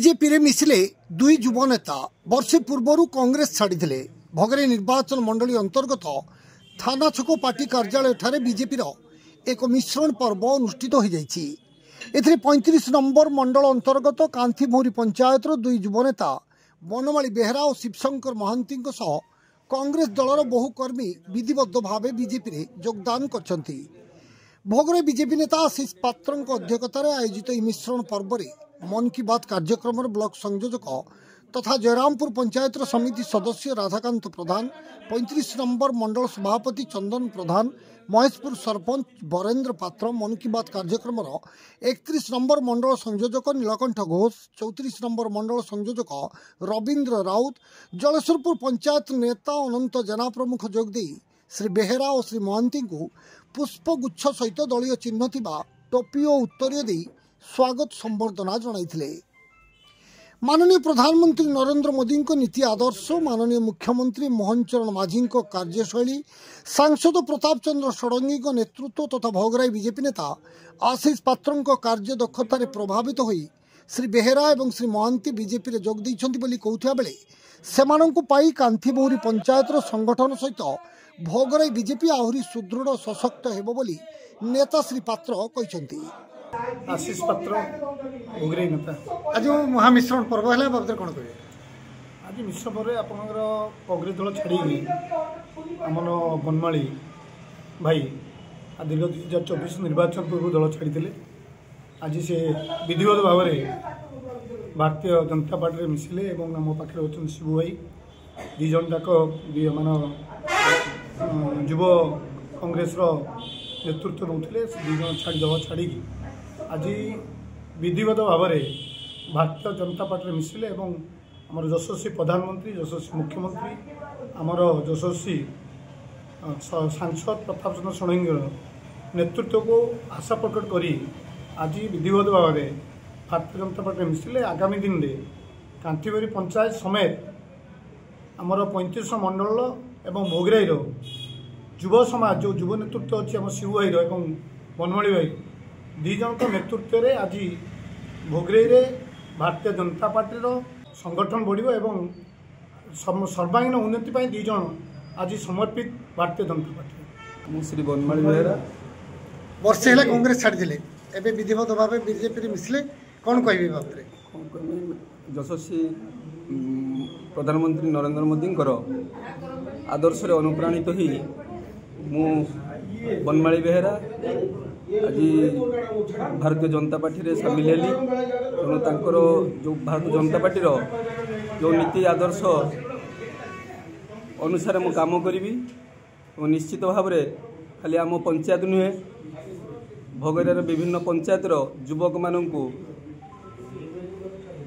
BJP रे मिसिले दुई युव नेता वर्षे पूर्व कांग्रेस छाड़ी भगरे निर्वाचन मंडली अंतर्गत थाना छक पार्टी कार्यालय ठारे बीजेपी एक मिश्रण पर्व अनुष्ठित हो जाइछि। एथिरे 35 नंबर मंडल अंतर्गत कांथीभौरी पंचायत दुई युव नेता बनमाली बेहरा और शिवशंकर महांती कांग्रेस दलर बहु कर्मी विधिबद्ध भाव बीजेपी रे योगदान करछंती। भोगरे बीजेपी नेता आशीष पात्र अध्यक्षतार आयोजित मिश्रण पर्व मन की बात कार्यक्रम ब्लॉक संयोजक तथा जयरामपुर पंचायत समिति सदस्य राधाकांत प्रधान, 35 नंबर मंडल सभापति चंदन प्रधान, महेशपुर सरपंच बरेन्द्र पात्र, मन की बात कार्यक्रम 31 नंबर मंडल संयोजक नीलकंठ घोष, 34 नंबर मंडल संयोजक रवींद्र राउत, जलेश्वरपुर पंचायत नेता अनंत जेना प्रमुख जोगदे श्री बेहरा और श्री महांती को पुष्पगुच्छ सहित दलीय चिन्ह थिबा टोपी और उत्तरीय दे स्वागत संबर्धना जणाइथिले। माननीय प्रधानमंत्री नरेंद्र मोदी नीति आदर्श, माननीय मुख्यमंत्री मोहन चरण माझी कार्यशैली, सांसद प्रताप चंद्र षडंगी नेतृत्व तथा भोगराई बीजेपी नेता आशीष पात्र कार्य दक्षतार प्रभावित होई श्री बेहरा एवं श्री महांती बीजेपी रे जोग दैछंती बोली कहउथिया बेले सेमानंकु पाई कांथीभौरी पंचायत संगठन सहित भोगराई बीजेपी आहुरी सुदृढ़ सशक्त हेबो बोली नेता श्री पात्र कहछंती। आशीष पात्र भोगराई नेता आज महामिश्रण पर्व है बाबद कौन कहे? आज मिश्रण पर्व आपंकर कांग्रेस दल छाड़ी आमर बनमाली भाई दीर्घ 2024 निर्वाचन पूर्व दल छाड़ी आज से विधिवत भाव में भारतीय जनता पार्टी मिसिले और आम पाखे अच्छा शिव भाई दी जन जाक मान युव कांग्रेस नेतृत्व नौते दी जन छाड़ी दल छाड़ी आज विधिवत भाव में भारतीय जनता पार्टी मिसिले और आमर यशस्वी प्रधानमंत्री, यशस्वी मुख्यमंत्री, आमर यशस्वी सांसद प्रताप चंद्र षडंगी नेतृत्व को आशा प्रकट करी आज विधिवत भाव में भारतीय जनता पार्टी मिसिले आगामी दिन में कांथीभौरी पंचायत समेत आमर 35 मंडल एवं भोगराई युव समाज जो युव नेतृत्व अच्छी आम शिव भाई और बनमाली भाई दी जन नेतृत्व में आज भोगराई रे भारतीय जनता पार्टी संगठन बढ़ एवं सर्वांगीन उन्नति दी जन आज समर्पित भारतीय जनता पार्टी। श्री बनमाली बेहरा वर्षे है कांग्रेस छाड़ी एवं विधिवत भाव बीजेपी मिसिले कौन कह यशस्वी प्रधानमंत्री नरेंद्र मोदी आदर्श अनुप्राणित ही मु बनमाली बेहरा आज भारतीय जनता पार्टी सामिल हेली। तेणु तांकर जो भारतीय जनता पार्टी जो नीति आदर्श अनुसार मु काम करी और निश्चित भाव में खाली आम पंचायत नुहे भोगरार विभिन्न पंचायत युवक मानू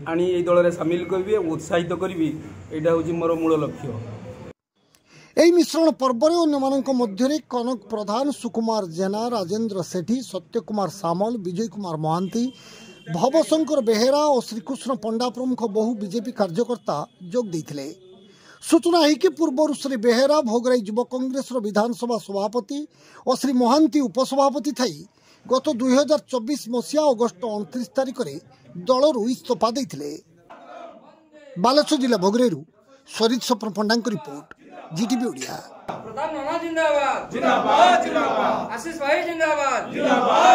आनी दल में सामिल करी उत्साहित करी एटा हूँ मोर मूल लक्ष्य। यही मिश्रण पर्व अन्य मध्य कनक प्रधान, सुकुमार जेना, राजेंद्र सेठी, सत्य कुमार सामल, विजय कुमार महांती, भवशंकर बेहरा और श्रीकृष्ण पंडा प्रमुख बहु बीजेपी कार्यकर्ता जोग देते। सूचना है कि पूर्व श्री बेहरा भोगराई युव कांग्रेस विधानसभा सभापति और श्री महांती उपसभापति थी गत 2024 मसीहा अगस्ट 29 तारिख में दलरू इस्तीफा देते। बालेश्वर जिला भोगराई स्वरित स्वप्न पंडा रिपोर्ट, जीटीवी ओडिया। प्रताप नाना जिंदाबाद, जिंदाबाद जिंदाबाद। आशीष भाई जिंदाबाद, जिंदाबाद।